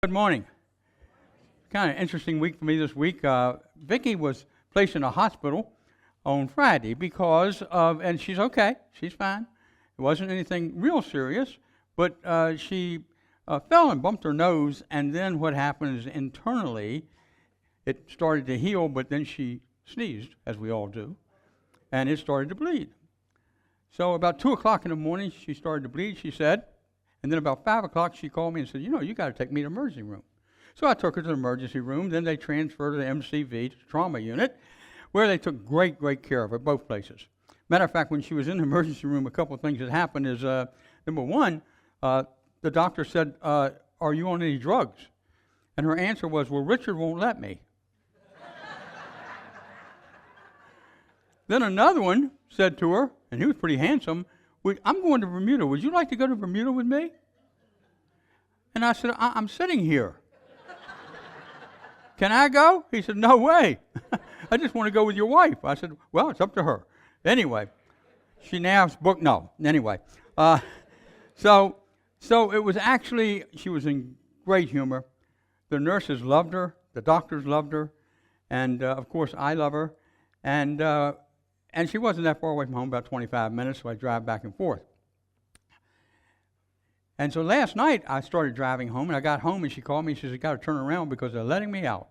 Good morning. Kind of interesting week for me this week. Vicki was placed in a hospital on Friday because of, and she's okay, she's fine. It wasn't anything real serious, but she fell and bumped her nose, and then what happened is internally it started to heal, but then she sneezed, as we all do, and it started to bleed. So about 2 o'clock in the morning, she started to bleed, she said. And then about 5 o'clock, she called me and said, you got to take me to the emergency room. So I took her to the emergency room. Then they transferred her to MCV, to the trauma unit, where they took great, great care of her, both places. Matter of fact, when she was in the emergency room, a couple of things that happened is, number one, the doctor said, are you on any drugs? And her answer was, well, Richard won't let me. Then another one said to her, and he was pretty handsome, I'm going to Bermuda. Would you like to go to Bermuda with me? And I said, I'm sitting here. Can I go? He said, no way. I just want to go with your wife. I said, well, it's up to her. Anyway, she now booked, no. Anyway, so it was actually, she was in great humor. The nurses loved her. The doctors loved her. And, of course, I love her. And she wasn't that far away from home, about 25 minutes, so I drive back and forth. And so last night, I started driving home, and I got home, and she called me, and she said, you got to turn around because they're letting me out.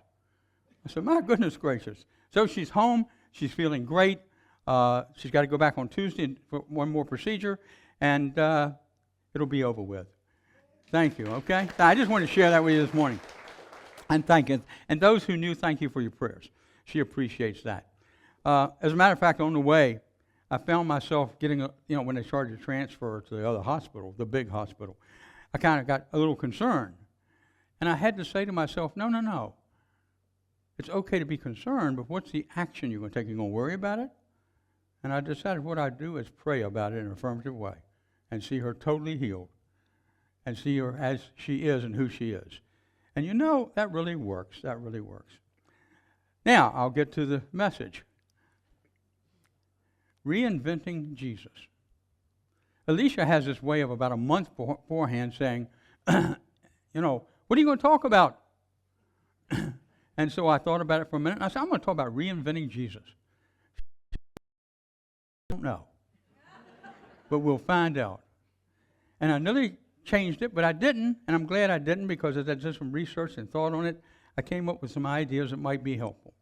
I said, my goodness gracious. So she's home. She's feeling great. She's got to go back on Tuesday for one more procedure, and it'll be over with. Thank you, okay? I just wanted to share that with you this morning. And thank you. And those who knew, thank you for your prayers. She appreciates that. As a matter of fact, on the way, I found myself getting, when they started to transfer to the other hospital, the big hospital, I kind of got a little concerned. And I had to say to myself, no. It's okay to be concerned, but what's the action you're going to take? You're going to worry about it? And I decided what I'd do is pray about it in an affirmative way and see her totally healed and see her as she is and who she is. And that really works. That really works. Now, I'll get to the message. Reinventing Jesus. Alicia has this way of about a month beforehand saying, what are you going to talk about? And so I thought about it for a minute, and I said, I'm going to talk about reinventing Jesus. I don't know. But we'll find out. And I nearly changed it, but I didn't, and I'm glad I didn't because as I did some research and thought on it, I came up with some ideas that might be helpful.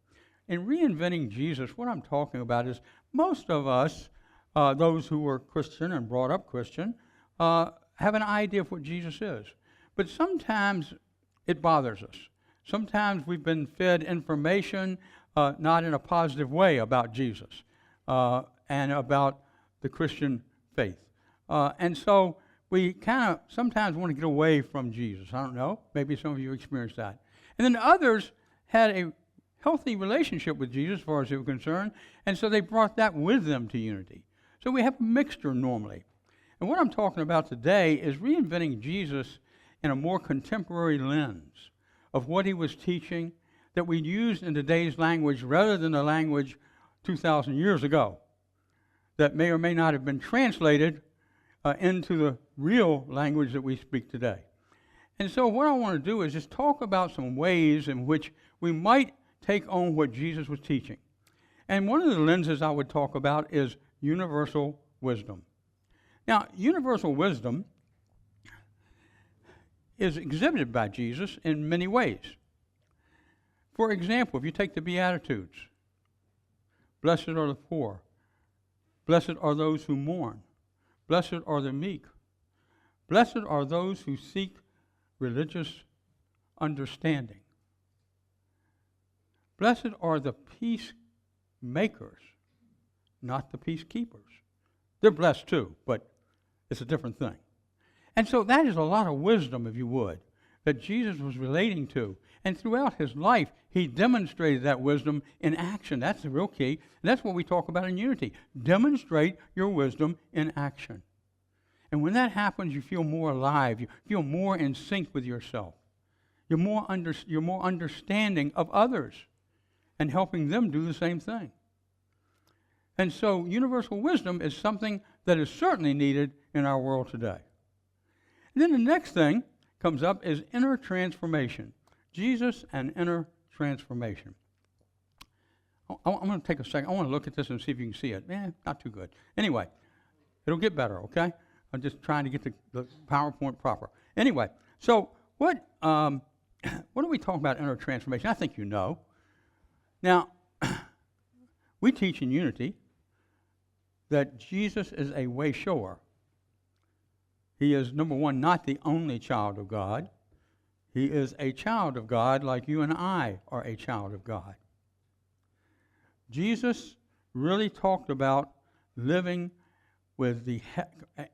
In reinventing Jesus, what I'm talking about is most of us, those who were Christian and brought up Christian, have an idea of what Jesus is. But sometimes it bothers us. Sometimes we've been fed information not in a positive way about Jesus and about the Christian faith. And so we kind of sometimes want to get away from Jesus. I don't know. Maybe some of you experienced that. And then others had a healthy relationship with Jesus as far as they were concerned, and so they brought that with them to unity. So we have a mixture normally. And what I'm talking about today is reinventing Jesus in a more contemporary lens of what he was teaching that we use in today's language rather than the language 2,000 years ago that may or may not have been translated into the real language that we speak today. And so what I want to do is just talk about some ways in which we might take on what Jesus was teaching. And one of the lenses I would talk about is universal wisdom. Now, universal wisdom is exhibited by Jesus in many ways. For example, if you take the Beatitudes, blessed are the poor, blessed are those who mourn, blessed are the meek, blessed are those who seek religious understanding. Blessed are the peacemakers, not the peacekeepers. They're blessed too, but it's a different thing. And so that is a lot of wisdom, if you would, that Jesus was relating to. And throughout his life, he demonstrated that wisdom in action. That's the real key. And that's what we talk about in unity. Demonstrate your wisdom in action. And when that happens, you feel more alive. You feel more in sync with yourself. You're more understanding of others and helping them do the same thing. And so universal wisdom is something that is certainly needed in our world today. And then the next thing comes up is inner transformation. Jesus and inner transformation. I'm going to take a second. I want to look at this and see if you can see it. Not too good. Anyway, it'll get better, okay? I'm just trying to get the PowerPoint proper. Anyway, so what are we talking about inner transformation? I think you know. Now, we teach in Unity that Jesus is a way shower. He is, number one, not the only child of God. He is a child of God like you and I are a child of God. Jesus really talked about living with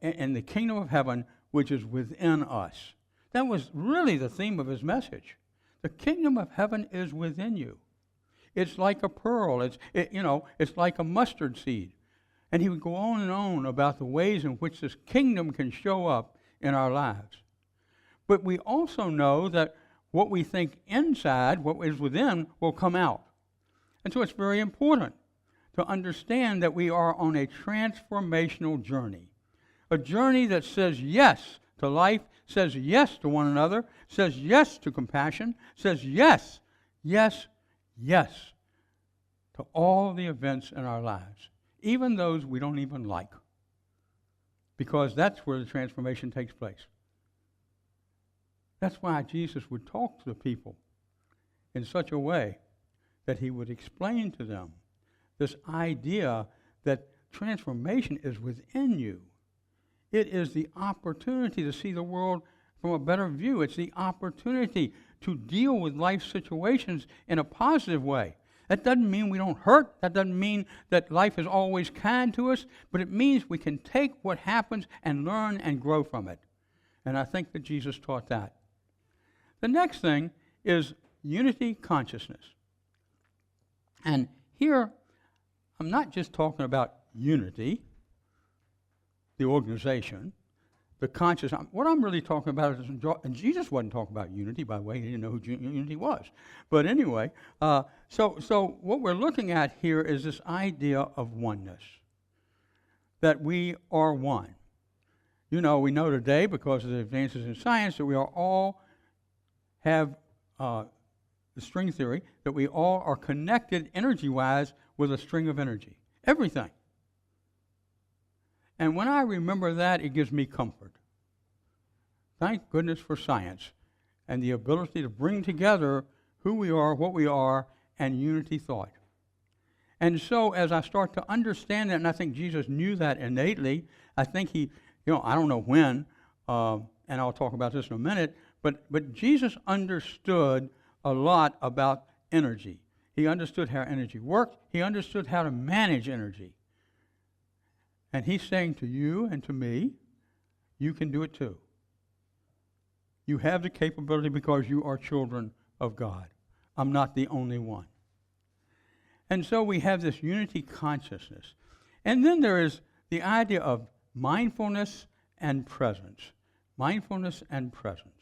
in the kingdom of heaven, which is within us. That was really the theme of his message. The kingdom of heaven is within you. It's like a pearl. It's like a mustard seed. And he would go on and on about the ways in which this kingdom can show up in our lives. But we also know that what we think inside, what is within, will come out. And so it's very important to understand that we are on a transformational journey. A journey that says yes to life, says yes to one another, says yes to compassion, says yes, yes, yes to all the events in our lives, even those we don't even like, because that's where the transformation takes place. That's why Jesus would talk to the people in such a way that he would explain to them this idea that transformation is within you. It is the opportunity to see the world from a better view. It's the opportunity to deal with life situations in a positive way. That doesn't mean we don't hurt. That doesn't mean that life is always kind to us, but it means we can take what happens and learn and grow from it. And I think that Jesus taught that. The next thing is unity consciousness. And here, I'm not just talking about unity, the organization, the conscious. What I'm really talking about is, and Jesus wasn't talking about unity, by the way. He didn't know who unity was. But anyway, so what we're looking at here is this idea of oneness, that we are one. We know today, because of the advances in science, that we are all have the string theory, that we all are connected energy-wise with a string of energy. Everything. And when I remember that, it gives me comfort. Thank goodness for science and the ability to bring together who we are, what we are, and unity thought. And so as I start to understand that, and I think Jesus knew that innately, I think he, I don't know when, and I'll talk about this in a minute, but Jesus understood a lot about energy. He understood how energy worked. He understood how to manage energy. And he's saying to you and to me, you can do it too. You have the capability because you are children of God. I'm not the only one. And so we have this unity consciousness. And then there is the idea of mindfulness and presence. Mindfulness and presence.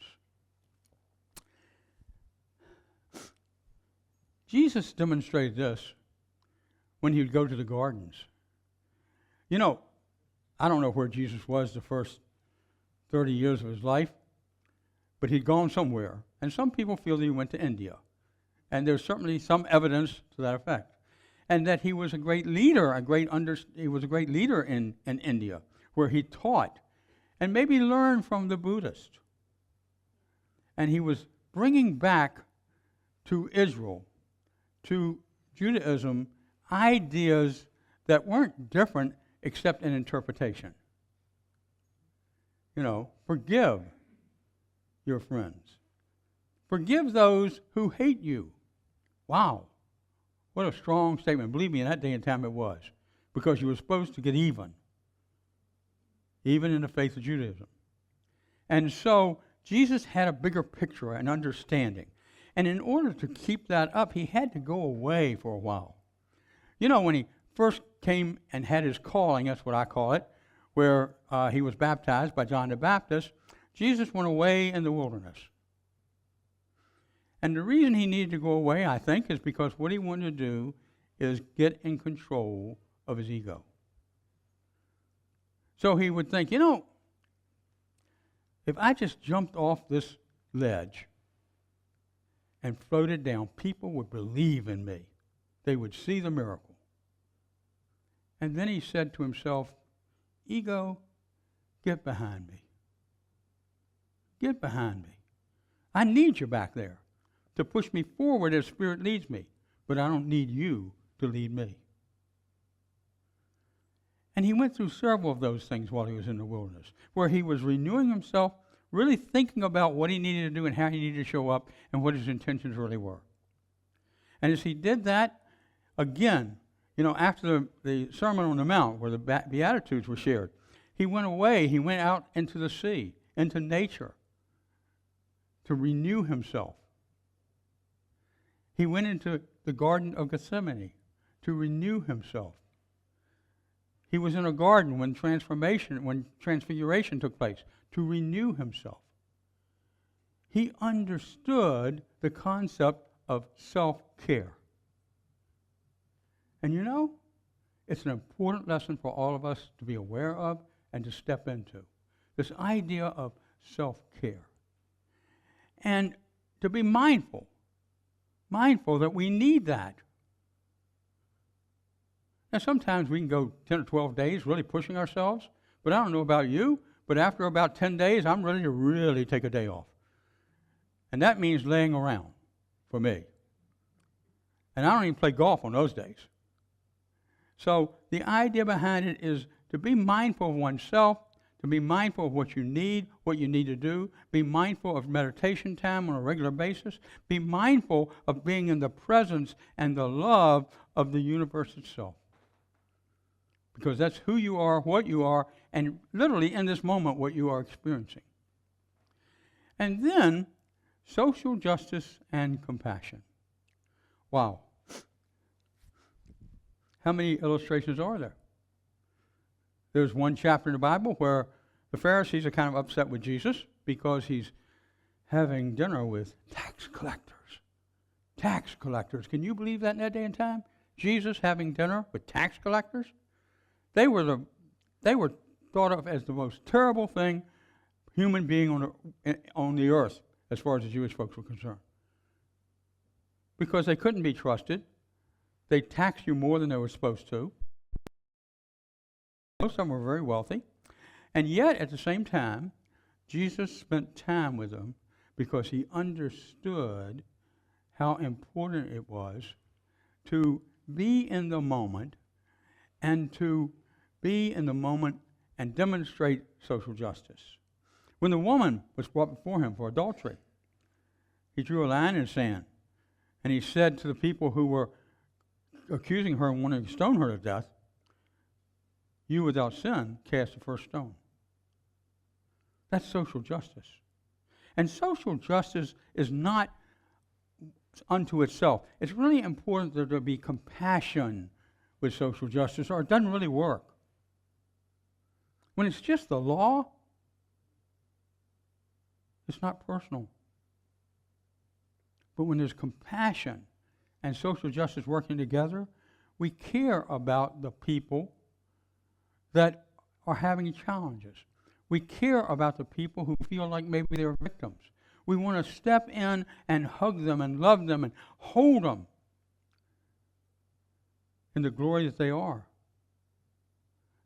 Jesus demonstrated this when he would go to the gardens. I don't know where Jesus was the first 30 years of his life, but he'd gone somewhere. And some people feel that he went to India. And there's certainly some evidence to that effect. And that he was a great leader, he was a great leader in India, where he taught and maybe learned from the Buddhists. And he was bringing back to Israel, to Judaism, ideas that weren't different except in interpretation. Forgive your friends. Forgive those who hate you. Wow. What a strong statement. Believe me, in that day and time it was. Because you were supposed to get even in the faith of Judaism. And so Jesus had a bigger picture and understanding. And in order to keep that up, he had to go away for a while. When he first came and had his calling, that's what I call it, where he was baptized by John the Baptist, Jesus went away in the wilderness. And the reason he needed to go away, I think, is because what he wanted to do is get in control of his ego. So he would think, if I just jumped off this ledge and floated down, people would believe in me. They would see the miracle. And then he said to himself, ego, get behind me. Get behind me. I need you back there to push me forward as Spirit leads me, but I don't need you to lead me. And he went through several of those things while he was in the wilderness, where he was renewing himself, really thinking about what he needed to do and how he needed to show up and what his intentions really were. And as he did that, again, after the Sermon on the Mount, where the Beatitudes were shared, he went away, he went out into the sea, into nature, to renew himself. He went into the Garden of Gethsemane to renew himself. He was in a garden when transfiguration took place, to renew himself. He understood the concept of self-care. And it's an important lesson for all of us to be aware of and to step into. This idea of self-care. And to be mindful that we need that. Now, sometimes we can go 10 or 12 days really pushing ourselves, but I don't know about you, but after about 10 days, I'm ready to really take a day off. And that means laying around for me. And I don't even play golf on those days. So the idea behind it is to be mindful of oneself, to be mindful of what you need to do, be mindful of meditation time on a regular basis, be mindful of being in the presence and the love of the universe itself. Because that's who you are, what you are, and literally in this moment what you are experiencing. And then, social justice and compassion. Wow. How many illustrations are there? There's one chapter in the Bible where the Pharisees are kind of upset with Jesus because he's having dinner with tax collectors. Tax collectors. Can you believe that in that day and time? Jesus having dinner with tax collectors? They were thought of as the most terrible thing human being on the earth as far as the Jewish folks were concerned. Because they couldn't be trusted. They taxed you more than they were supposed to. Most of them were very wealthy. And yet, at the same time, Jesus spent time with them because he understood how important it was to be in the moment and to be in the moment and demonstrate social justice. When the woman was brought before him for adultery, he drew a line in the sand, and he said to the people who were accusing her and wanting to stone her to death, "You without sin cast the first stone." That's social justice. And social justice is not unto itself. It's really important that there be compassion with social justice, or it doesn't really work. When it's just the law, it's not personal. But when there's compassion and social justice working together, we care about the people that are having challenges. We care about the people who feel like maybe they're victims. We want to step in and hug them and love them and hold them in the glory that they are.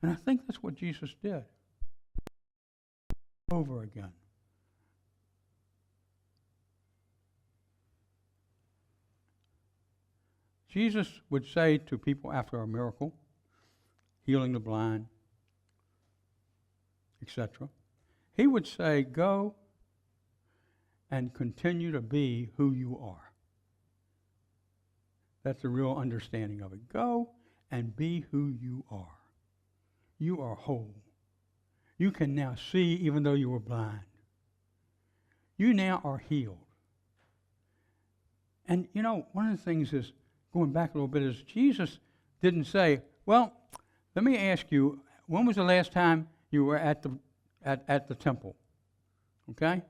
And I think that's what Jesus did over again. Jesus would say to people after a miracle, healing the blind, etc., he would say, "Go and continue to be who you are." That's the real understanding of it. Go and be who you are. You are whole. You can now see even though you were blind. You now are healed. And one of the things is, going back a little bit, is Jesus didn't say, "Well, let me ask you, when was the last time you were at the temple?" Okay?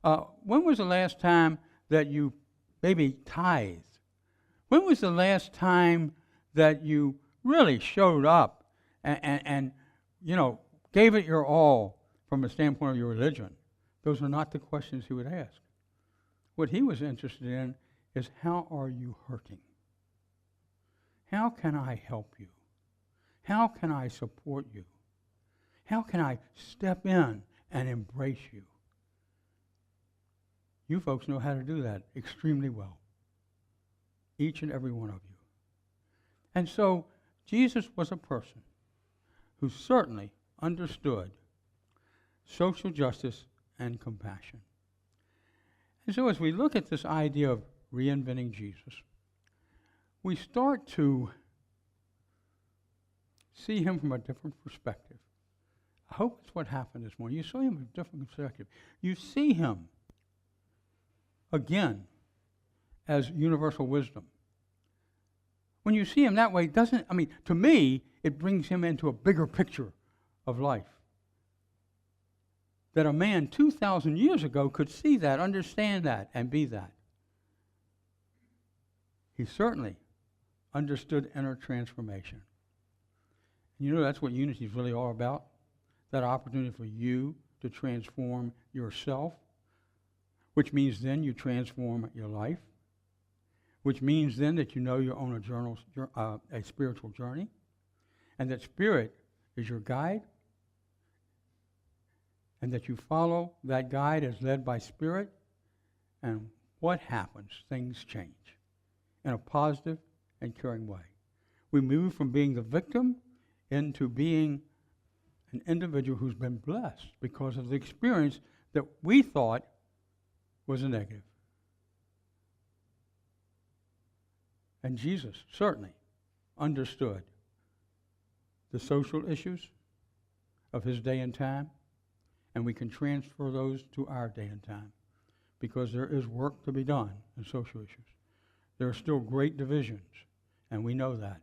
When was the last time that you maybe tithed? When was the last time that you really showed up and gave it your all from the standpoint of your religion? Those are not the questions he would ask. What he was interested in is, how are you hurting? How can I help you? How can I support you? How can I step in and embrace you? You folks know how to do that extremely well. Each and every one of you. And so Jesus was a person who certainly understood social justice and compassion. And so as we look at this idea of reinventing Jesus, we start to see him from a different perspective. I hope that's what happened this morning. You saw him from a different perspective. You see him, again, as universal wisdom. When you see him that way, to me, it brings him into a bigger picture of life. That a man 2,000 years ago could see that, understand that, and be that. He certainly understood inner transformation. You know, that's what unity is really all about. That opportunity for you to transform yourself, which means then you transform your life, which means then that you know you're on a spiritual journey, and that spirit is your guide, and that you follow that guide as led by spirit, and what happens? Things change in a positive and caring way. We move from being the victim into being an individual who's been blessed because of the experience that we thought was a negative. And Jesus certainly understood the social issues of his day and time, and we can transfer those to our day and time because there is work to be done in social issues. There are still great divisions, and we know that.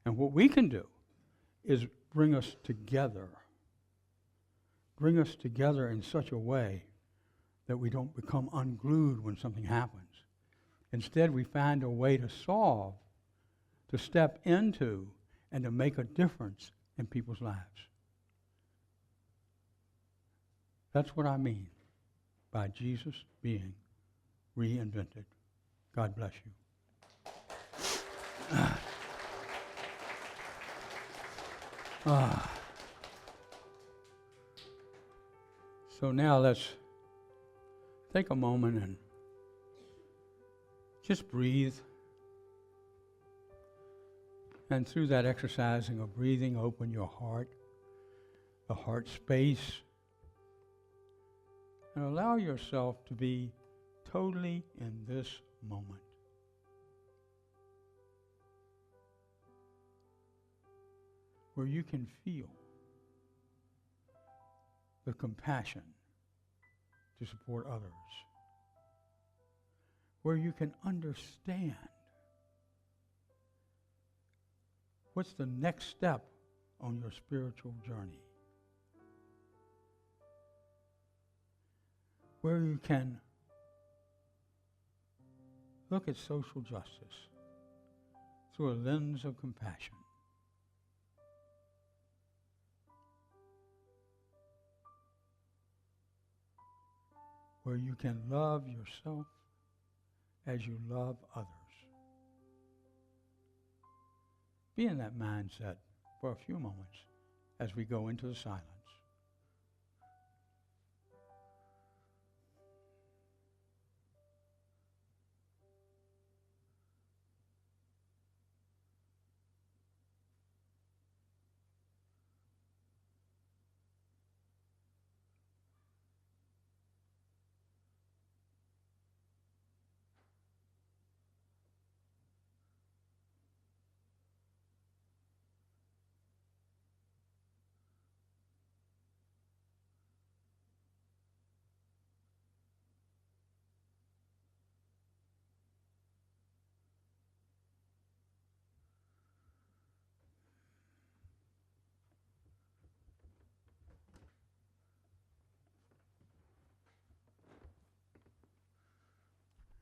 And what we can do is bring us together in such a way that we don't become unglued when something happens. Instead, we find a way to solve, to step into, and to make a difference in people's lives. That's what I mean by Jesus being reinvented. God bless you. So now let's take a moment and just breathe. And through that exercising of breathing, open your heart, the heart space, and allow yourself to be totally in this moment. Where you can feel the compassion to support others. Where you can understand what's the next step on your spiritual journey. Where you can look at social justice through a lens of compassion. Where you can love yourself as you love others. Be in that mindset for a few moments as we go into the silence.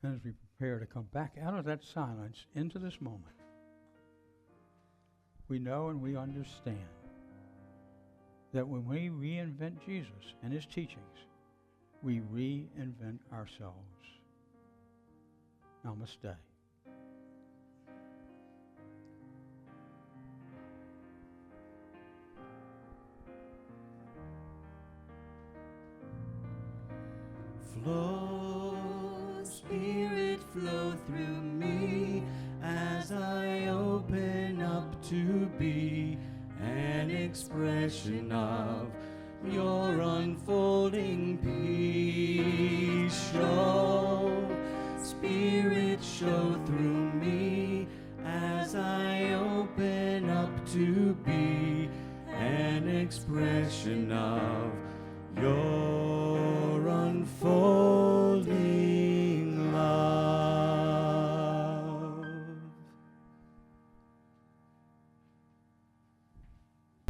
And as we prepare to come back out of that silence into this moment, we know and we understand that when we reinvent Jesus and his teachings, we reinvent ourselves. Namaste. Flow, Spirit, flow through me as I open up to be an expression of your unfolding peace. Show, Spirit, show through me as I open up to be an expression of your unfolding